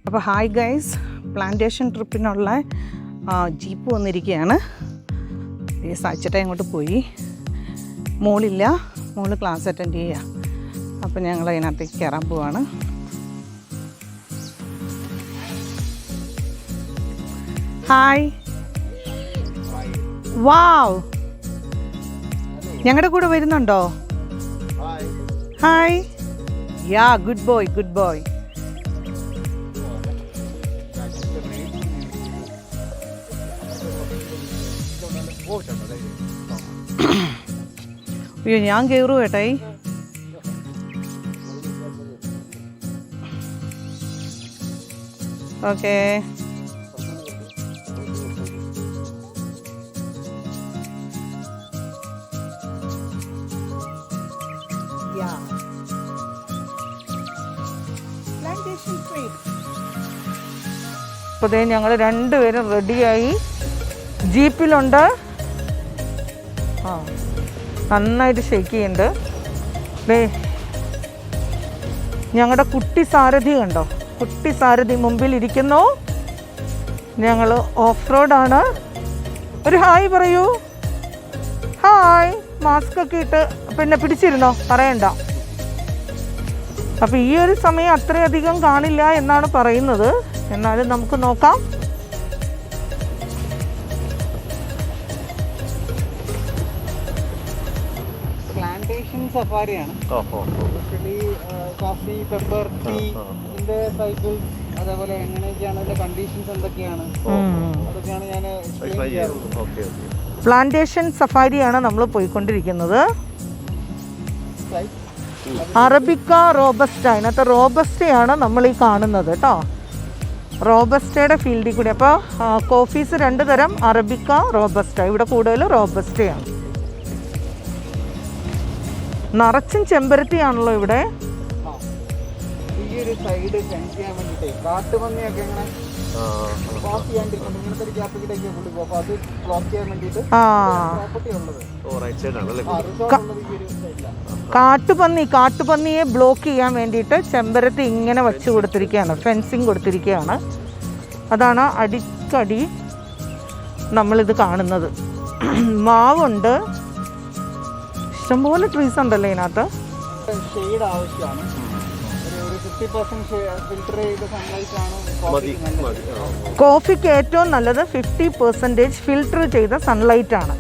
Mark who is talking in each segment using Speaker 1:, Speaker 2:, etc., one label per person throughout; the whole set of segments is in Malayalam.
Speaker 1: അപ്പോൾ ഹായ് ഗൈസ്, പ്ലാന്റേഷൻ ട്രിപ്പിനുള്ള ജീപ്പ് വന്നിരിക്കുകയാണ്. ഈ സാച്ചിട്ട അങ്ങോട്ട് പോയി, മോളില്ല, മോള് ക്ലാസ് അറ്റൻഡ് ചെയ്യുക. അപ്പോൾ ഞങ്ങൾ അതിനകത്തേക്ക് കയറാൻ പോവാണ്. ഹായ്, വാവ്, ഞങ്ങളുടെ കൂടെ വരുന്നുണ്ടോ? ഹായ്, യാ, ഗുഡ് ബോയ്, ഗുഡ് ബോയ്. അയ്യോ, ഞാൻ കയറൂ ഏട്ടായി. ഓക്കേ, അപ്പോൾ ഞങ്ങൾ രണ്ടുപേരും റെഡിയായി, ജീപ്പിലുണ്ട്. നന്നായിട്ട് ഷേക്ക് ചെയ്യുന്നുണ്ട്. ഞങ്ങളുടെ കുട്ടി സാരഥി കണ്ടോ, കുട്ടി സാരഥി മുമ്പിൽ ഇരിക്കുന്നു. ഞങ്ങൾ ഓഫ് റോഡാണ്. ഒരു ഹായ് പറയൂ. ഹായ്. മാസ്ക് ഒക്കെ ഇട്ട് പിന്നെ പിടിച്ചിരുന്നോ, പറയണ്ട. അപ്പോൾ ഈ ഒരു സമയം അത്രയധികം കാണില്ല എന്നാണ് പറയുന്നത്. എന്നാലും നമുക്ക് നോക്കാം. പ്ലാന്റേഷൻ സഫാരിയാണ്. കോഫി, പെപ്പർ, ടീ, ഇതിന്റെ സൈക്കിൾ, അതേപോലെ എങ്ങനെയൊക്കെയാണ് ഇതിന്റെ കണ്ടീഷൻസ് എന്തൊക്കെയാണ്, അതൊക്കെയാണ് ഞാൻ എക്സ്പ്ലെയിൻ ചെയ്യാറുള്ളത്. പ്ലാന്റേഷൻ സഫാരിയാണ് നമ്മൾ പോയിക്കൊണ്ടിരിക്കുന്നത്. അറബിക്ക, റോബസ്റ്റ, അതിനകത്ത് റോബസ്റ്റയാണ് നമ്മൾ ഈ കാണുന്നത് കേട്ടോ. റോബസ്റ്റയുടെ ഫീൽഡിൽ കൂടി. അപ്പോൾ കോഫീസ് രണ്ട് തരം, അറബിക്ക, റോബസ്റ്റ. ഇവിടെ കൂടുതൽ റോബസ്റ്റയാണ്. നിറച്ചും ചെമ്പരത്തിയാണല്ലോ ഇവിടെ. ഈ ഒരു സൈഡ് ഫെൻസ് ചെയ്യാൻ വേണ്ടിയിട്ട് കാട്ടുപന്നിയൊക്കെ ഇങ്ങനെ ക്രോസ് ചെയ്യാണ്ടിരിക്കും. ഇങ്ങനത്തെ ഒരു ഗ്യാപ്പിലേക്കൊക്കെ പുള്ളി പോകും. അപ്പോൾ അത് ക്ലോസ് ചെയ്യാൻ വേണ്ടിയിട്ട് പ്രോപ്പർട്ടി ഉള്ളത് കാട്ടുപന്നിയെ ബ്ലോക്ക് ചെയ്യാൻ വേണ്ടിയിട്ട് ചെമ്പരത്തി ഇങ്ങനെ വെച്ച് കൊടുത്തിരിക്കുകയാണ്, ഫെൻസിങ് കൊടുത്തിരിക്കുകയാണ്. അതാണ് അടിക്കടി നമ്മളിത് കാണുന്നത്. മാവുണ്ട്, ഇഷ്ടംപോലെ ട്രീസ് ഉണ്ടല്ലോ ഇതിനകത്ത്. ഷെയ്ഡ് ആവശ്യമാണ്. ഒരു 50% ഫിൽറ്റർ ചെയ്ത സൺലൈറ്റ് ആണ് കോഫിക്ക് ഏറ്റവും നല്ലത്. 50% ഫിൽറ്റർ ചെയ്ത സൺലൈറ്റ് ആണ്.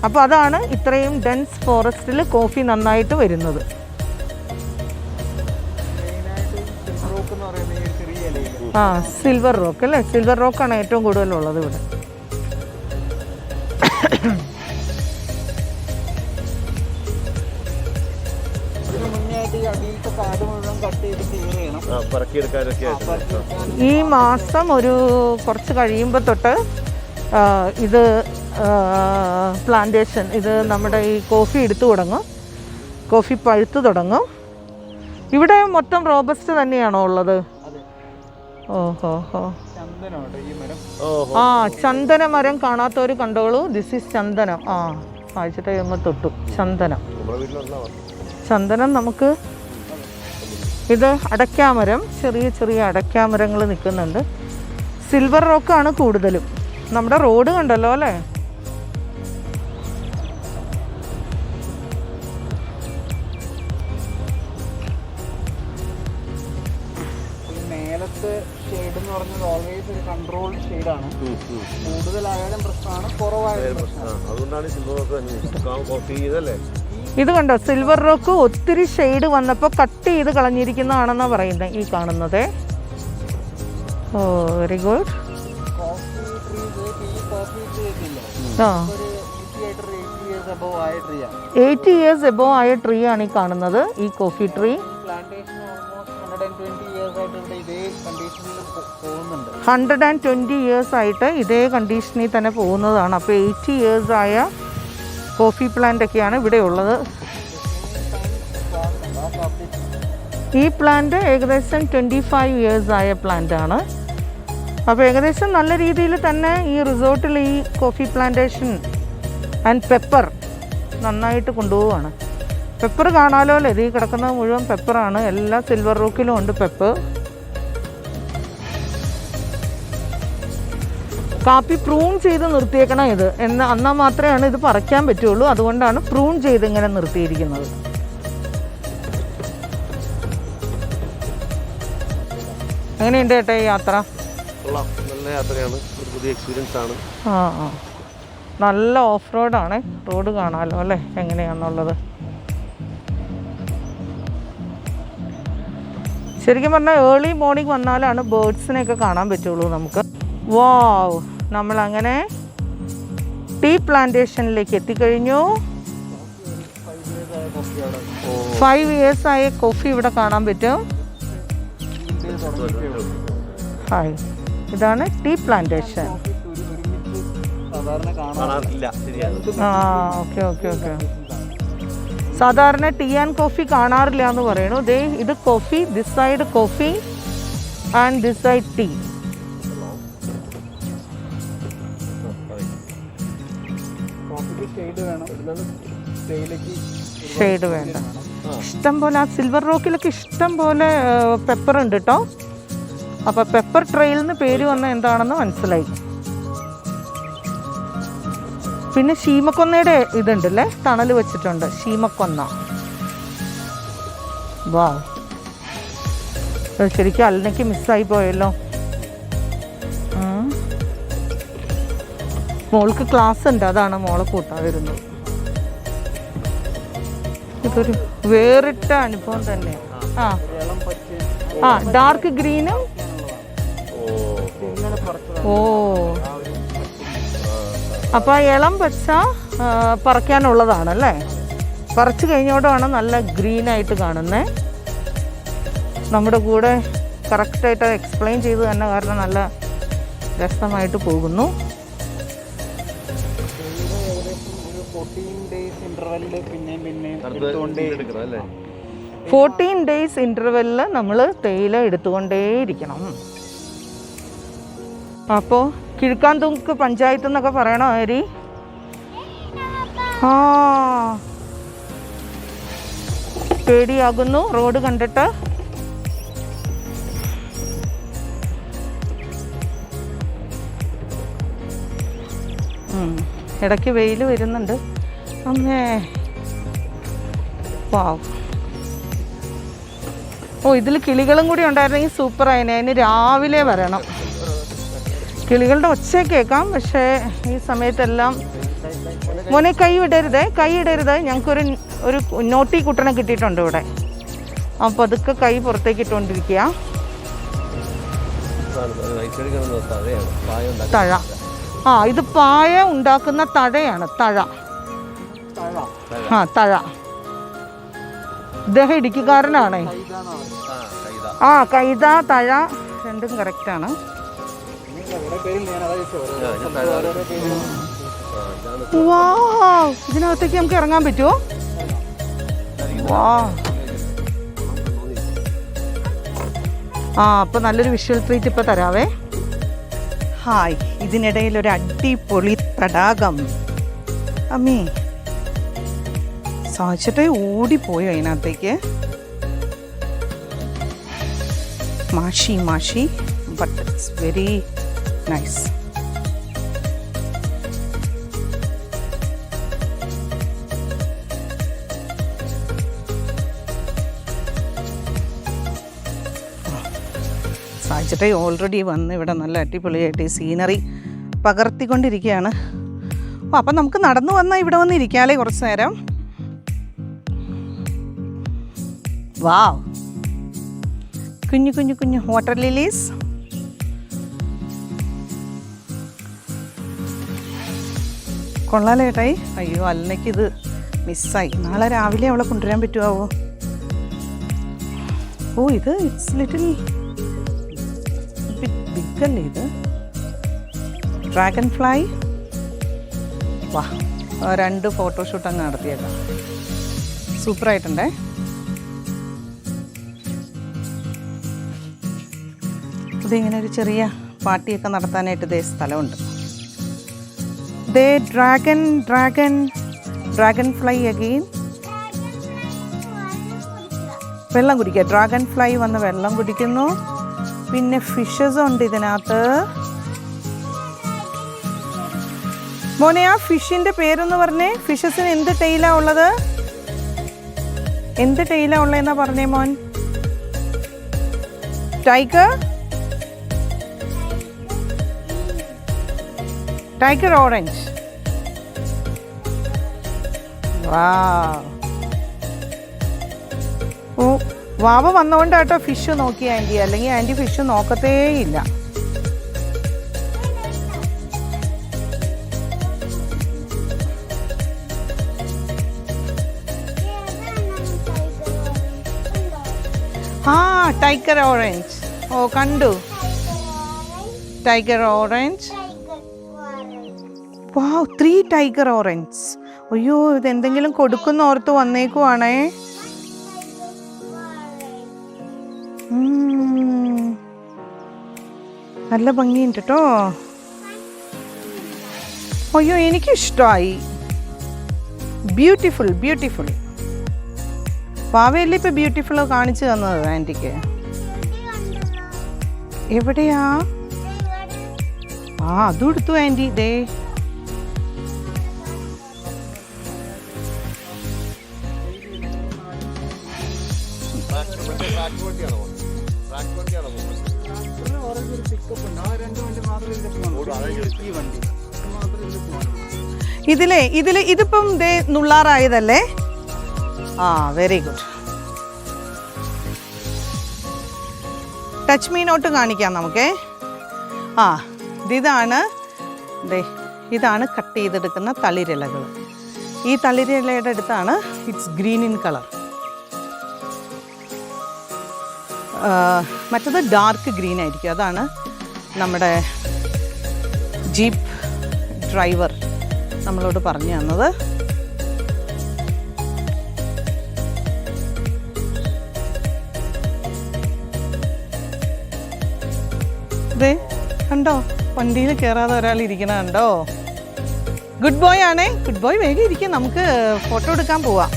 Speaker 1: അപ്പോൾ അതാണ് ഇത്രയും ഡെൻസ് ഫോറസ്റ്റിൽ കോഫി നന്നായിട്ട് വരുന്നത്. സിൽവർ റോക്ക് അല്ലേ, സിൽവർ റോക്കാണ് ഏറ്റവും കൂടുതലുള്ളത് ഇവിടെ. ഈ മാസം ഒരു കുറച്ച് കഴിയുമ്പോൾ തൊട്ട് ഇത് പ്ലാന്റേഷൻ, ഇത് നമ്മുടെ ഈ കോഫി എടുത്തു തുടങ്ങും, കോഫി പഴുത്ത് തുടങ്ങും. ഇവിടെ മൊത്തം റോബസ്റ്റ് തന്നെയാണോ ഉള്ളത്? ഓഹോ ഹോ. ചന്ദന മരം കാണാത്തവർ കണ്ടോളൂ. ദിസ് ഈസ് ചന്ദനം. വായിച്ചിട്ട് കഴിയുമ്പോൾ തൊട്ടു ചന്ദനം. ചന്ദനം നമുക്ക്, ഇത് അടയ്ക്കാമരം, ചെറിയ ചെറിയ അടയ്ക്കാമരങ്ങൾ നിൽക്കുന്നുണ്ട്. സിൽവർ റോക്കാണ് കൂടുതലും. നമ്മുടെ റോഡ് കണ്ടല്ലോ അല്ലേ. മേലത്തെ ഷെയ്ഡ് എന്ന് പറഞ്ഞത് ഓൾവേസ് ഒരു കൺട്രോൾ ഷെയ്ഡാണ്. കൂടുതലായാലും പ്രശ്നമാണ്, കുറവായാലും പ്രശ്നമാണ്. ഇത് കണ്ടോ, സിൽവർ റോക്ക് ഒത്തിരി ഷെയ്ഡ് വന്നപ്പോൾ കട്ട് ചെയ്ത് കളഞ്ഞിരിക്കുന്നതാണെന്നാണ് പറയുന്നത് ഈ കാണുന്നത്. ഓ, വെരി ഗുഡ്. 80 years above ആയ ട്രീ ആണ് ഈ കാണുന്നത്, ഈ കോഫി ട്രീ. 120 years ആയിട്ട് ഇതേ കണ്ടീഷനിൽ തന്നെ പോകുന്നതാണ്. അപ്പോൾ 80 years ആയ കോഫി പ്ലാന്റ് ഒക്കെയാണ് ഇവിടെ ഉള്ളത്. ഈ പ്ലാന്റ് ഏകദേശം 25 years ആയ പ്ലാന്റ് ആണ്. അപ്പോൾ ഏകദേശം നല്ല രീതിയിൽ തന്നെ ഈ റിസോർട്ടിൽ ഈ കോഫി പ്ലാന്റേഷൻ ആൻഡ് പെപ്പർ നന്നായിട്ട് കൊണ്ടുപോവുകയാണ്. പെപ്പർ കാണാലോ അല്ലേ, ഇത് ഈ കിടക്കുന്നത് മുഴുവൻ പെപ്പറാണ്. എല്ലാ സിൽവർ റോക്കിലും ഉണ്ട് പെപ്പർ. കാപ്പി പ്രൂൺ ചെയ്ത് നിർത്തിയേക്കണം ഇത് എന്നാൽ മാത്രമേ ഇത് പറിക്കാൻ പറ്റുള്ളൂ. അതുകൊണ്ടാണ് പ്രൂൺ ചെയ്ത് ഇങ്ങനെ നിർത്തിയിരിക്കുന്നത്. എങ്ങനെയുണ്ട് ചേട്ടാ ഈ യാത്ര?
Speaker 2: നല്ല യാത്രയാണ്, ഒരു പുതിയ എക്സ്പീരിയൻസ് ആണ്.
Speaker 1: നല്ല ഓഫ് റോഡാണ്. റോഡ് കാണാമല്ലോ അല്ലേ എങ്ങനെയാണെന്നുള്ളത്. ശരിക്കും പറഞ്ഞാൽ ഏർലി മോർണിംഗ് വന്നാലാണ് ബേർഡ്സിനെയൊക്കെ കാണാൻ പറ്റുള്ളൂ നമുക്ക്. വാവ്, നമ്മളങ്ങനെ ടീ പ്ലാന്റേഷനിലേക്ക് എത്തിക്കഴിഞ്ഞു. 5 years ആയ കോഫി ഇവിടെ കാണാൻ പറ്റും. ഹായ്, ഇതാണ് tea plantation. Okay okay okay. സാധാരണ ടീ ആൻഡ് കോഫി കാണാറില്ല എന്ന് പറയണു. ഇത് coffee, this side coffee and this side tea. Shade വേണ്ട. ഇഷ്ടം പോലെ ആ സിൽവർ റോക്കിലൊക്കെ ഇഷ്ടം പോലെ പെപ്പർ ഉണ്ട് കേട്ടോ. അപ്പോൾ പെപ്പർ ട്രെയിൽ എന്ന് പേര് വന്ന എന്താണെന്ന് മനസ്സിലായി. പിന്നെ ശീമക്കൊന്നയുടെ ഇതുണ്ടല്ലേ, തണൽ വെച്ചിട്ടുണ്ട് ശീമക്കൊന്ന. വാ, ശരിക്കും അലിനയ്ക്ക് മിസ്സായി പോയല്ലോ. മോൾക്ക് ക്ലാസ് ഉണ്ട്, അതാണ് മോളെ കൂട്ടാൻ വരുന്നത്. ഇതൊരു വേറിട്ട അനുഭവം തന്നെയാണ്. ഡാർക്ക് ഗ്രീനും അപ്പൊ ഇളം പച്ച പറിക്കാനുള്ളതാണല്ലേ. പറിച്ചു കഴിഞ്ഞോടാണ് നല്ല ഗ്രീനായിട്ട് കാണുന്നത്. നമ്മുടെ കൂടെ കറക്റ്റായിട്ട് എക്സ്പ്ലെയിൻ ചെയ്ത് തന്നെ, കാരണം നല്ല രസമായിട്ട് പോകുന്നു. 14 days ഇന്റർവെല്ലിൽ നമ്മൾ തേയില എടുത്തുകൊണ്ടേയിരിക്കണം. അപ്പോൾ കിഴക്കാന്തൂക്ക് പഞ്ചായത്ത് എന്നൊക്കെ പറയണോ ഹരി? പേടിയാകുന്നു റോഡ് കണ്ടിട്ട്. ഇടയ്ക്ക് വെയിൽ വരുന്നുണ്ട്. അമ്മേ, വാവ്. ഇതിൽ കിളികളും കൂടി ഉണ്ടായിരുന്നെങ്കിൽ സൂപ്പറായിനെ. അതിന് രാവിലെ വരണം. കിളികളുടെ ഒച്ച കേൾക്കാം, പക്ഷേ ഈ സമയത്തെല്ലാം. മോനെ കൈ ഇടരുതേ, കൈ ഇടരുത്. ഞങ്ങൾക്കൊരു നോട്ടി കുട്ടനെ കിട്ടിയിട്ടുണ്ട് ഇവിടെ. അപ്പോൾ അതൊക്കെ കൈ പുറത്തേക്ക് ഇട്ടുകൊണ്ടിരിക്കുക. തഴ. ഇത് പായ ഉണ്ടാക്കുന്ന തഴയാണ്. തഴ. തഴ. ഇദ്ദേഹം ഇടുക്കിക്കാരനാണേ. കൈത, തഴ രണ്ടും കറക്റ്റാണ്. ഇതിനകത്തേക്ക് നമുക്ക് ഇറങ്ങാൻ പറ്റുമോ? അപ്പൊ നല്ലൊരു വിഷ്വൽ ട്രീറ്റ് ഇപ്പൊ തരാവേ. ഹായ്, ഇതിനിടയിൽ ഒരു അടിപൊളി തടാകം. അമ്മേ, സാധിച്ചിട്ടേ ഓടിപ്പോയോ അതിനകത്തേക്ക്. മാഷി ബട്ട് ഇറ്റ്സ് വെരി നൈസ്. സാധിച്ചിട്ടേ ഓൾറെഡി വന്ന് ഇവിടെ നല്ല അടിപൊളിയായിട്ട് ഈ സീനറി പകർത്തിക്കൊണ്ടിരിക്കുകയാണ്. അപ്പം നമുക്ക് നടന്നു വന്നാൽ ഇവിടെ വന്ന് ഇരിക്കാമല്ലേ കുറച്ച് നേരം. വാവ്, കുഞ്ഞു കുഞ്ഞു കുഞ്ഞു വാട്ടർ ലിലീസ്. കൊള്ളാലേ ഏട്ടായി. അയ്യോ, അല്ലയ്ക്ക് ഇത് മിസ്സായി. നാളെ രാവിലെ അവളെ കൊണ്ടുവരാൻ പറ്റുമോ? ഇത് ഇറ്റ്സ് ലിറ്റിൽ ബിഗ് അല്ലേ ഇത്. Dragon fly. വാ, 2 ഫോട്ടോഷൂട്ട് അങ്ങ് നടത്തിയേക്കാം. സൂപ്പറായിട്ടുണ്ടേ. ഇതിങ്ങനെ ഒരു ചെറിയ പാർട്ടിയൊക്കെ നടത്താനായിട്ട് ഇതേ സ്ഥലമുണ്ട്. Dragon fly again. വെള്ളം കുടിക്കുക. ഡ്രാഗൺ ഫ്ലൈ വന്ന് വെള്ളം കുടിക്കുന്നു. പിന്നെ ഫിഷസ് ഉണ്ട് ഇതിനകത്ത്. മോനെ ആ ഫിഷിന്റെ പേരൊന്ന് പറഞ്ഞേ. ഫിഷസിന് എന്ത് ടെയിലാ ഉള്ളത്? എന്ത് ടെയിലാ ഉള്ളതെന്നാ പറഞ്ഞേ മോൻ? Tiger, tiger orange. ഓ, വാവ വന്നോണ്ടാട്ടോ ഫിഷ് നോക്കി ആൻറ്റി, അല്ലെങ്കിൽ ആൻറ്റി ഫിഷ് നോക്കത്തേയില്ല. ആ ടൈഗർ ഓറഞ്ച്. ഓ കണ്ടു, tiger orange. Wow, 3 tiger orange. അയ്യോ, ഇതെന്തെങ്കിലും കൊടുക്കുന്ന ഓർത്ത് വന്നേക്കുവാണേ. നല്ല ഭംഗിയുണ്ട് കേട്ടോ. അയ്യോ, എനിക്കിഷ്ടമായി. Beautiful beautiful. വാവയല്ലേ ഇപ്പൊ ബ്യൂട്ടിഫുൾ കാണിച്ചു തന്നത് ആൻറ്റിക്ക്? എവിടെയാ? ആ, അതും എടുത്തു ആൻറ്റി. ദേ ഇതിപ്പം ദേ നുള്ളാറായതല്ലേ? ആ, വെരി ഗുഡ്. ടച്ച് മീനോട്ട് കാണിക്കാം നമുക്കേ. ആ, ഇതാണ് കട്ട് ചെയ്തെടുക്കുന്ന തളിരിലകൾ. ഈ തളിരിലയുടെ അടുത്താണ് ഇറ്റ്സ് ഗ്രീൻ ഇൻ കളർ. മറ്റത് ഡാർക്ക് ഗ്രീൻ ആയിരിക്കും. അതാണ് നമ്മുടെ ജീപ്പ് ഡ്രൈവർ നമ്മളോട് പറഞ്ഞു തന്നത്. ദേ കണ്ടോ, വണ്ടിയിൽ കയറാതെ ഒരാൾ ഇരിക്കണ കണ്ടോ? ഗുഡ് ബോയ് ആണേ. ഗുഡ് ബോയ്, വേഗം ഇരിക്കും, നമുക്ക് ഫോട്ടോ എടുക്കാൻ പോവാം.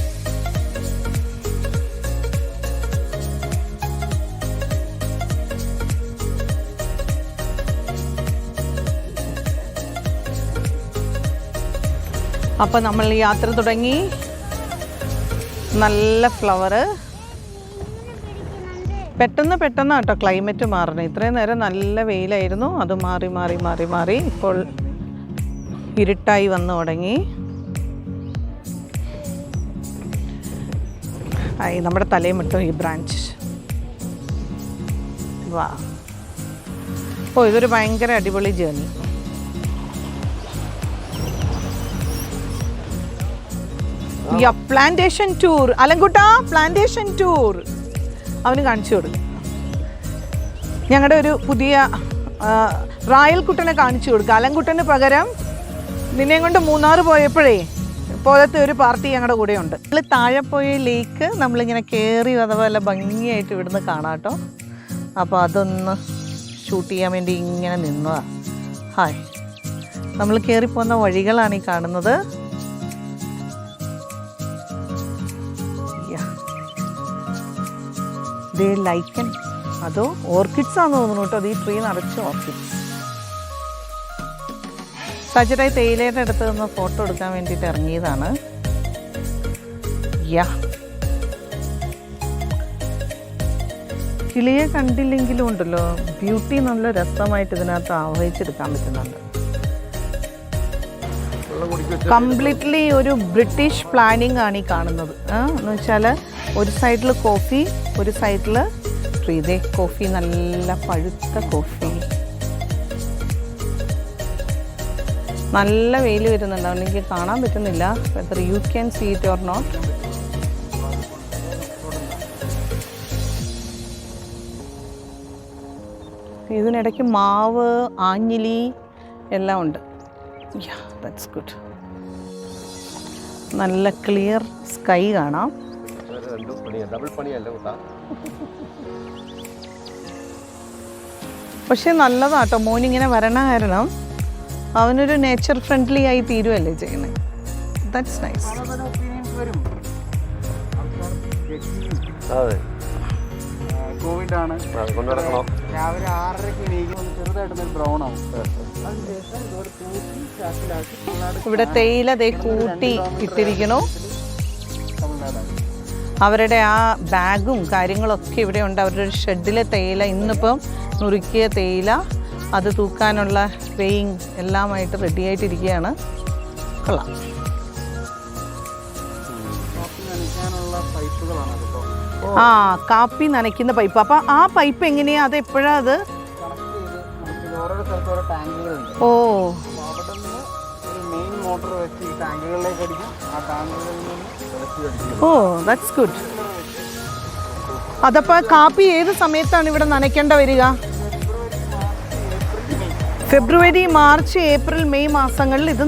Speaker 1: അപ്പം നമ്മൾ യാത്ര തുടങ്ങി. നല്ല ഫ്ലവറ്. പെട്ടെന്ന് കേട്ടോ ക്ലൈമറ്റ് മാറണം. ഇത്രയും നേരം നല്ല വെയിലായിരുന്നു, അത് മാറി ഇപ്പോൾ ഇരുട്ടായി വന്നു തുടങ്ങി. ആയി നമ്മുടെ തലയും വിട്ടു ഈ ബ്രാഞ്ച്. വാ, ഓ ഇതൊരു ഭയങ്കര അടിപൊളി ജേർണി. Plantation tour. അലങ്കുട്ടാ, പ്ലാന്റേഷൻ ടൂർ അവന് കാണിച്ചു കൊടുക്കും. ഞങ്ങളുടെ ഒരു പുതിയ റായൽ കുട്ടനെ കാണിച്ചു കൊടുക്കുക. അലങ്കുട്ടന് പകരം നിന്നെയും കൊണ്ട് മൂന്നാർ പോയത്തെ ഒരു പാർട്ടി ഞങ്ങളുടെ കൂടെ ഉണ്ട്. നമ്മൾ താഴെ പോയ ലേക്ക് നമ്മളിങ്ങനെ കയറി അതുപോലെ ഭംഗിയായിട്ട് ഇവിടുന്ന് കാണാം കേട്ടോ. അപ്പോൾ അതൊന്ന് ഷൂട്ട് ചെയ്യാൻ വേണ്ടി ഇങ്ങനെ നിന്നതാണ്. ഹായ്, നമ്മൾ കയറിപ്പോകുന്ന വഴികളാണ് ഈ കാണുന്നത്. ലൈക്കൻ അതോ ഓർക്കിഡ്സ് ആണെന്ന് തോന്നുന്നു കേട്ടോ. അത് ഈ ട്രീ നിറച്ച് ഓർക്കിഡ്സ്. സജറായി തേയിലയുടെ അടുത്ത് നിന്ന് ഫോട്ടോ എടുക്കാൻ വേണ്ടിയിട്ട് ഇറങ്ങിയതാണ്. കിളിയെ കണ്ടില്ലെങ്കിലും ഉണ്ടല്ലോ, ബ്യൂട്ടി നല്ല രസമായിട്ട് ഇതിനകത്ത് ആവഹിച്ചെടുക്കാൻ പറ്റുന്നുണ്ട്. കംപ്ലീറ്റ്ലി ഒരു ബ്രിട്ടീഷ് പ്ലാനിങ് ആണ് ഈ കാണുന്നത്. എന്ന് വെച്ചാൽ ഒരു സൈഡിൽ കോഫി, ഒരു സൈഡിൽ ട്രീ. ഇതേ കോഫി, നല്ല പഴുത്ത കോഫി. നല്ല വെയിൽ വരുന്നുണ്ട്, അതുകൊണ്ട് എനിക്ക് കാണാൻ പറ്റുന്നില്ല whether you can see it or not. ഇതിനിടയ്ക്ക് മാവ്, ആഞ്ഞിലി എല്ലാം ഉണ്ട്. That's good. നല്ല ക്ലിയർ സ്കൈ കാണാം. പക്ഷെ നല്ലതാട്ടോ മോനിങ്ങനെ വരണ കാരണം അവനൊരു നേച്ചർ ഫ്രണ്ട്ലി ആയി തീരുവല്ലേ ചെയ്യുന്നത്. That's nice.
Speaker 3: കോവിഡ് ആണ്,
Speaker 2: കൊണ്ട് നടക്കണോ?
Speaker 3: രാവിലെ 6:30 എണീക്കുമ്പോൾ ചെറുതായിട്ടൊന്ന് ബ്രൗൺ ആവും. അതിനുശേഷം ഇതുപോലെ കൂട്ടി ചാക്കിലാക്കി
Speaker 1: ഇവിടെ തേയില ദേ കൂട്ടി ഇട്ടിരിക്കണു.
Speaker 3: തമിഴ്നാടാണ്.
Speaker 1: അവരുടെ ആ ബാഗും കാര്യങ്ങളൊക്കെ ഇവിടെ ഉണ്ട്. അവരുടെ ഒരു ഷെഡിലെ തേയില, ഇന്നിപ്പം നുറുക്കിയ തേയില, അത് തൂക്കാനുള്ള വെയിങ് എല്ലാമായിട്ട് റെഡിയായിട്ടിരിക്കുകയാണ്. കൊള്ളാം.
Speaker 3: പൈപ്പുകളാണ് അതിപ്പോൾ
Speaker 1: ആ, കാപ്പി നനയ്ക്കുന്ന പൈപ്പ്. അപ്പം ആ പൈപ്പ് എങ്ങനെയാ, അത് എപ്പോഴാ അത്?
Speaker 3: കണക്ട് ചെയ്ത് നമുക്ക് ഓരോ സ്ഥലത്ത് ഓരോ ടാങ്കുകളുണ്ട്.
Speaker 1: ഓ,
Speaker 3: അപ്പോൾ അവിടെ നിന്ന് ഒരു മെയിൻ മോട്ടർ വെച്ച് ഈ ടാങ്കുകളിലേക്ക് അടിക്കും. ആ ടാങ്കുകളിൽ നിന്ന്
Speaker 1: ഓ, ദാറ്റ്സ് ഗുഡ്. അതപ്പോൾ കാപ്പി ഏത് സമയത്താണ് ഇവിടെ നനയ്ക്കേണ്ട വരിക? ഫെബ്രുവരി, മാർച്ച്, ഏപ്രിൽ, മെയ് മാസങ്ങളിൽ ഇത്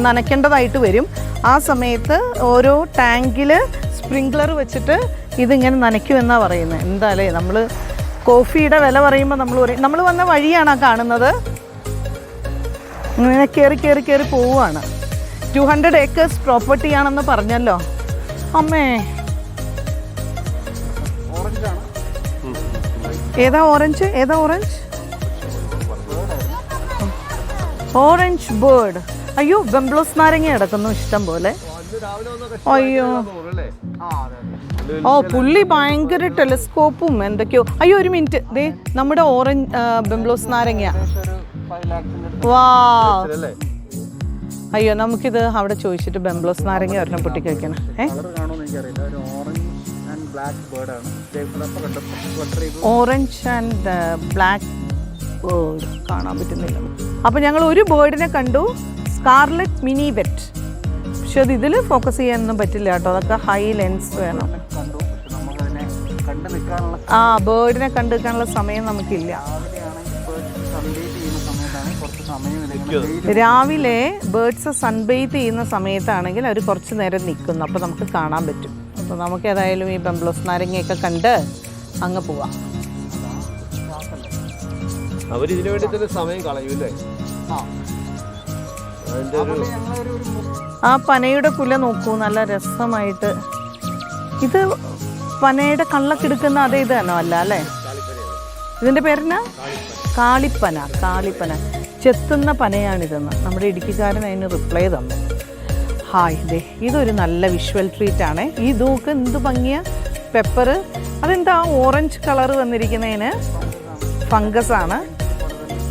Speaker 1: നനയ്ക്കേണ്ടതായിട്ട് വരും. ആ സമയത്ത് ഓരോ ടാങ്കിൽ സ്പ്രിങ്ക്ലർ വെച്ചിട്ട് ഇതിങ്ങനെ നനയ്ക്കുമെന്നാണ് പറയുന്നത്. എന്തായാലേ, നമ്മൾ കോഫിയുടെ വില പറയുമ്പോൾ നമ്മൾ വന്ന വഴിയാണ് കാണുന്നത്. ഇങ്ങനെ കയറി പോവുകയാണ്. 200 acres പ്രോപ്പർട്ടിയാണെന്ന് പറഞ്ഞല്ലോ. അമ്മേ,
Speaker 3: ഓറഞ്ചാണ്.
Speaker 1: ഏതാ ഓറഞ്ച്? Orange bird. അയ്യോ, ബംബ്ലോസ് നാരങ്ങ കിടക്കുന്നു ഇഷ്ടം പോലെ. അയ്യോ, ഓ, പുള്ളി ഭയങ്കര ടെലിസ്കോപ്പും എന്തൊക്കെയോ. അയ്യോ, ഒരു മിനിറ്റ്, ദേ നമ്മുടെ ഓറഞ്ച് ബംബ്ലോസ് നാരങ്ങ. വാ, അയ്യോ, നമുക്കിത് അവിടെ ചോദിച്ചിട്ട് ബംബ്ലോസ് നാരങ്ങ ഒരെണ്ണം പൊട്ടിക്ക് വെക്കണം. ഓറഞ്ച് ആൻഡ് ബ്ലാക്ക് ബേർഡ് കാണാൻ പറ്റുന്നില്ല. അപ്പോൾ ഞങ്ങൾ ഒരു ബേർഡിനെ കണ്ടു, സ്കാർലെറ്റ് മിനി വെറ്റ്. പക്ഷെ അത് ഇതിൽ ഫോക്കസ് ചെയ്യാനൊന്നും പറ്റില്ല കേട്ടോ, അതൊക്കെ ഹൈ ലെൻസ് വേണം. ആ, ബേർഡിനെ കണ്ടു നിൽക്കാനുള്ള സമയം നമുക്കില്ല. രാവിലെ ബേർഡ്സ് സൺബെയ്ത്ത് ചെയ്യുന്ന സമയത്താണെങ്കിൽ അവർ കുറച്ച് നേരം നിൽക്കുന്നു, അപ്പോൾ നമുക്ക് കാണാൻ പറ്റും. അപ്പോൾ നമുക്ക് ഏതായാലും ഈ ബംബ്ലോസ് നാരങ്ങയൊക്കെ കണ്ട് അങ്ങ് പോവാം.
Speaker 2: അവരിതിനു വേണ്ടി തന്നെ സമയം കളയൂല്ലേ?
Speaker 1: ആ പനയുടെ കുല നോക്കൂ, നല്ല രസമായിട്ട്. ഇത് പനയുടെ കള്ളക്കെടുക്കുന്ന അതേ ഇത് തന്നെ അല്ല അല്ലേ? ഇതിൻ്റെ പേരെന്നാ? കാളിപ്പന. ചെത്തുന്ന പനയാണിതെന്ന് നമ്മുടെ ഇടുക്കിക്കാരൻ അതിന് റിപ്ലൈ തന്നു. ഹായ്, ദേ ഇതൊരു നല്ല വിഷ്വൽ ട്രീറ്റ് ആണ്. ഈ ഇതൊക്കെ എന്ത് ഭംഗിയ. പെപ്പർ, അതെന്താ ഓറഞ്ച് കളർ വന്നിരിക്കുന്നതിന്? ഫംഗസ് ആണ്.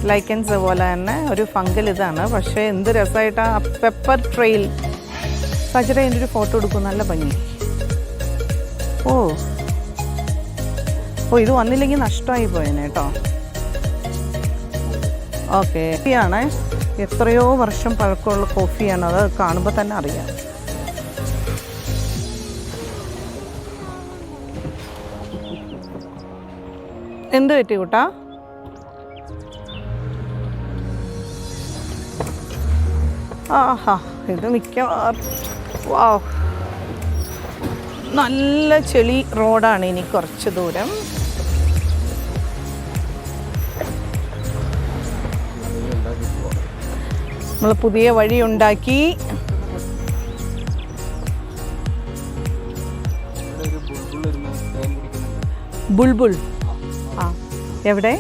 Speaker 1: ലൈക്കൻസ് പോലെ തന്നെ ഒരു ഫംഗൽ ഇതാണ്. പക്ഷേ എന്ത് രസമായിട്ടാണ് ആ പെപ്പർ ട്രെയിൽ. സജിത എൻ്റെ ഒരു ഫോട്ടോ എടുക്കും, നല്ല ഭംഗി. ഓ, ഇത് വന്നില്ലെങ്കിൽ നഷ്ടമായി പോയേനെ കേട്ടോ. ഓക്കെ, കോഫിയാണ്, എത്രയോ വർഷം പഴക്കമുള്ള കോഫിയാണ്. അത് കാണുമ്പോൾ തന്നെ അറിയാം. എന്ത് പറ്റി കൂട്ടാ? ആഹാ, ഇത് മിക്കവാറും വാവ്, നല്ല ചെളി റോഡാണ്. ഇനി കുറച്ച് ദൂരം നമ്മൾ പുതിയ വഴി ഉണ്ടാക്കി. ബുൾബുൾ, ആ എവിടെ?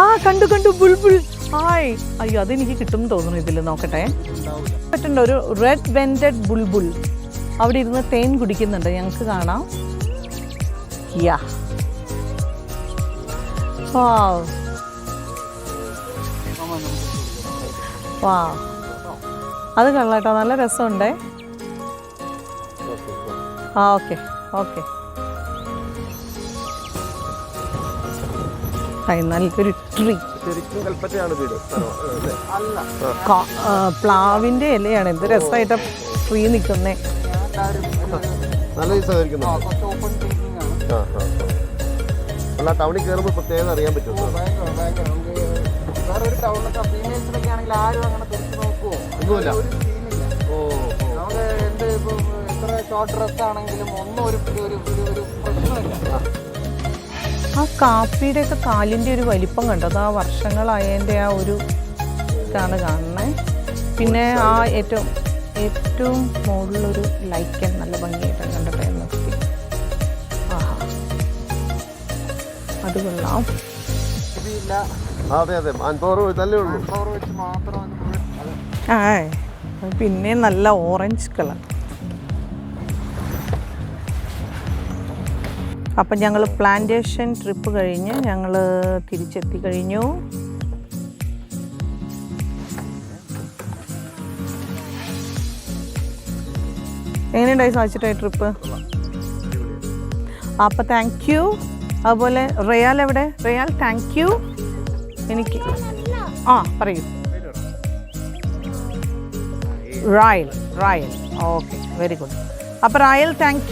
Speaker 1: ആ, കണ്ടു ബുൾബുൾ. ഹായ്, അയ്യോ, അതെനിക്ക് കിട്ടും തോന്നുന്നു. ഇതിൽ നോക്കട്ടെ, പറ്റുന്നുണ്ട്. ഒരു റെഡ് വെൻറ്റഡ് ബുൾബുൾ അവിടെ ഇരുന്ന് തേൻ കുടിക്കുന്നുണ്ട്, ഞങ്ങൾക്ക് കാണാം. യാ, വാവ്, അത് കള്ളാട്ടോ, നല്ല രസമുണ്ടേ. ആ, ഓക്കെ. നല്ലൊരു ട്രീ. പ്ലാവിന്റെ ഇലയാണ്. എന്ത് രസമായിട്ട് ട്രീ നിൽക്കുന്നേ.
Speaker 2: ടൗണിൽ കയറുമ്പോൾ പ്രത്യേകം അറിയാൻ പറ്റും.
Speaker 3: വേറൊരു ടൗണിലൊക്കെ ഫീമെയിൽസിലൊക്കെ ആണെങ്കിൽ ആരും അങ്ങനെ തുറച്ച് നോക്കുമോ?
Speaker 2: ഒന്നുമില്ല.
Speaker 3: നമുക്ക് എന്ത് ഇപ്പോൾ എത്ര ഷോർട്ട് ഡ്രസ് ആണെങ്കിലും ഒന്നും ഒരു പ്രശ്നമില്ല.
Speaker 1: ആ കാപ്പിയുടെ ഒക്കെ കാലിൻ്റെ ഒരു വലിപ്പം കണ്ടോ? അത് ആ വർഷങ്ങളായതിൻ്റെ ആ ഒരു ഇതാണ് കാണുന്നത്. പിന്നെ ആ ഏറ്റവും മുകളിലൊരു ലൈക്കൻ നല്ല ഭംഗിയായിട്ടാണ് കണ്ടിട്ട് നിർത്തി. അത് കൊള്ളാം.
Speaker 3: ഇതില്ല,
Speaker 2: അതെ അതെ, മാൻ പവർ ഇതല്ലേ ഉള്ളൂ.
Speaker 3: പവർ വെച്ച് മാത്രം
Speaker 1: പിന്നെ നല്ല ഓറഞ്ച് കളർ. അപ്പം ഞങ്ങൾ പ്ലാന്റേഷൻ ട്രിപ്പ് കഴിഞ്ഞ് ഞങ്ങൾ തിരിച്ചെത്തി കഴിഞ്ഞു. എങ്ങനെയുണ്ടായി സാധിച്ചിട്ടായി ട്രിപ്പ്? അപ്പം താങ്ക് യു. അതുപോലെ റയാൽ എവിടെ? റയാൽ താങ്ക് യു. എനിക്ക് പറയൂ. റായൽ ഓക്കെ, വെരി ഗുഡ്. അപ്പോൾ റായൽ താങ്ക്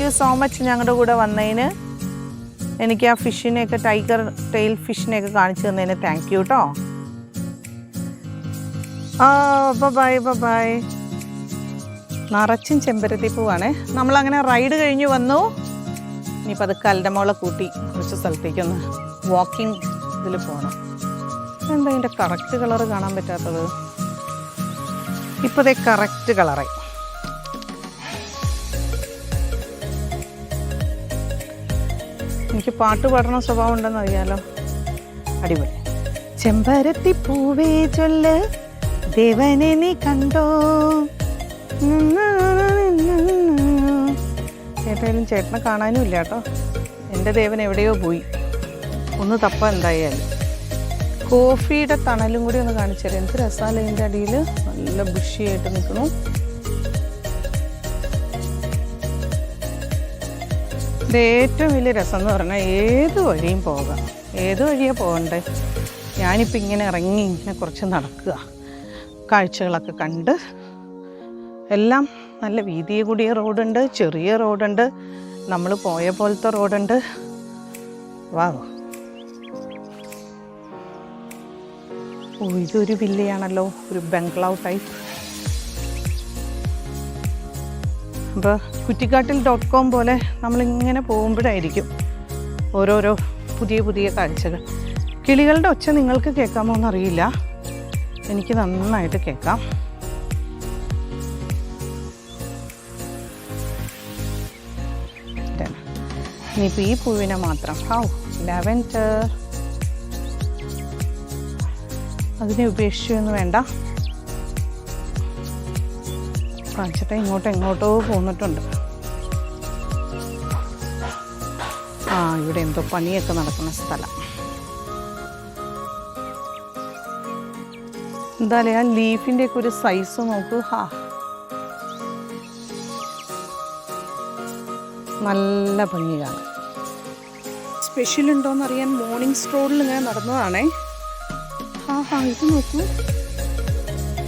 Speaker 1: യു സോ മച്ച് ഞങ്ങളുടെ കൂടെ വന്നതിന്. എനിക്ക് ആ ഫിഷിനെയൊക്കെ, ടൈഗർ ടെയിൽ ഫിഷിനെയൊക്കെ കാണിച്ചു തന്നതിന് താങ്ക് യു കേട്ടോ. ബൈ. നിറച്ചും ചെമ്പരത്തി പൂവാണേ. നമ്മളങ്ങനെ റൈഡ് കഴിഞ്ഞ് വന്നു. ഇനിയിപ്പോൾ അത് കൽഡമോളെ കൂട്ടി കുറച്ച് സ്ഥലത്തേക്കൊന്ന് വാക്കിംഗ് ഇതിൽ പോകണം. എന്താ ഇതിൻ്റെ കറക്റ്റ് കളറ് കാണാൻ പറ്റാത്തത്? ഇപ്പോൾ ഇതേ കറക്റ്റ് കളറായി. എനിക്ക് പാട്ട് പാടണ സ്വഭാവം ഉണ്ടെന്ന് അറിയാലോ. അടിപൊളി. ചെമ്പരത്തി പൂവേ ചൊല്ല് ദേവനെ നീ കണ്ടോ. ഏതായാലും ചേട്ടനെ കാണാനും ഇല്ല കേട്ടോ. എൻ്റെ ദേവൻ എവിടെയോ പോയി. ഒന്ന് തപ്പ എന്തായാലും. കോഫിയുടെ തണലും കൂടി ഒന്ന് കാണിച്ചാൽ എന്ത് രസമല്ലേ. ഇതിൻ്റെ അടിയിൽ നല്ല ബുഷിയായിട്ട് നിൽക്കുന്നു. ഇത് ഏറ്റവും വലിയ രസം എന്ന് പറഞ്ഞാൽ ഏത് വഴിയും പോകാം. ഏത് വഴിയാണ് പോകണ്ടേ? ഞാനിപ്പോൾ ഇങ്ങനെ ഇറങ്ങി ഇങ്ങനെ കുറച്ച് നടക്കുക, കാഴ്ചകളൊക്കെ കണ്ട്. എല്ലാം നല്ല വീതിയെ കൂടിയ റോഡുണ്ട്, ചെറിയ റോഡുണ്ട്, നമ്മൾ പോയ പോലത്തെ റോഡുണ്ട്. വാവ്. ഇതൊരു വില്ലയാണല്ലോ, ഒരു ബംഗ്ലാവ് ടൈപ്പ്. അപ്പോൾ കുറ്റിക്കാട്ടിൽ.com പോലെ നമ്മളിങ്ങനെ പോകുമ്പോഴായിരിക്കും ഓരോരോ പുതിയ കാഴ്ചകൾ. കിളികളുടെ ഒച്ച നിങ്ങൾക്ക് കേൾക്കാമോ എന്നറിയില്ല, എനിക്ക് നന്നായിട്ട് കേൾക്കാം. ഇനിയിപ്പോൾ ഈ പൂവിനെ മാത്രം. ലാവൻഡർ അതിനെ ഉപേക്ഷിച്ചൊന്നും വേണ്ട. കാണിച്ചിട്ട് എങ്ങോട്ടോ പോന്നിട്ടുണ്ട്. ഇവിടെ എന്തോ പണിയൊക്കെ നടക്കുന്ന സ്ഥലം. എന്തായാലും ആ ലീഫിൻ്റെയൊക്കെ ഒരു സൈസ് നോക്കൂ. നല്ല ഭംഗി കാണാം. സ്പെഷ്യൽ ഉണ്ടോയെന്നറിയാൻ മോർണിംഗ് സ്ട്രോളിൽ ഇങ്ങനെ നടന്നതാണേ. ഇത് നോക്കൂ,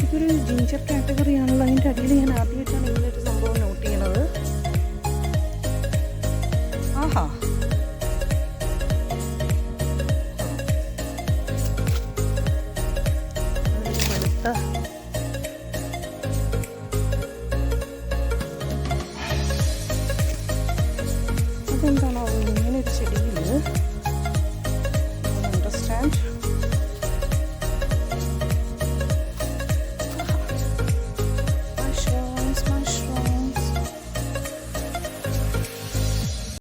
Speaker 1: ഇതൊരു ജിഞ്ചർ കാറ്റഗറി ആണല്ലോ. അതിൻ്റെ അടിയിൽ ഞാൻ ആദ്യമായിട്ടാണ് ഇങ്ങനൊരു സംഭവം നോട്ട് ചെയ്യണത്. വെളുത്ത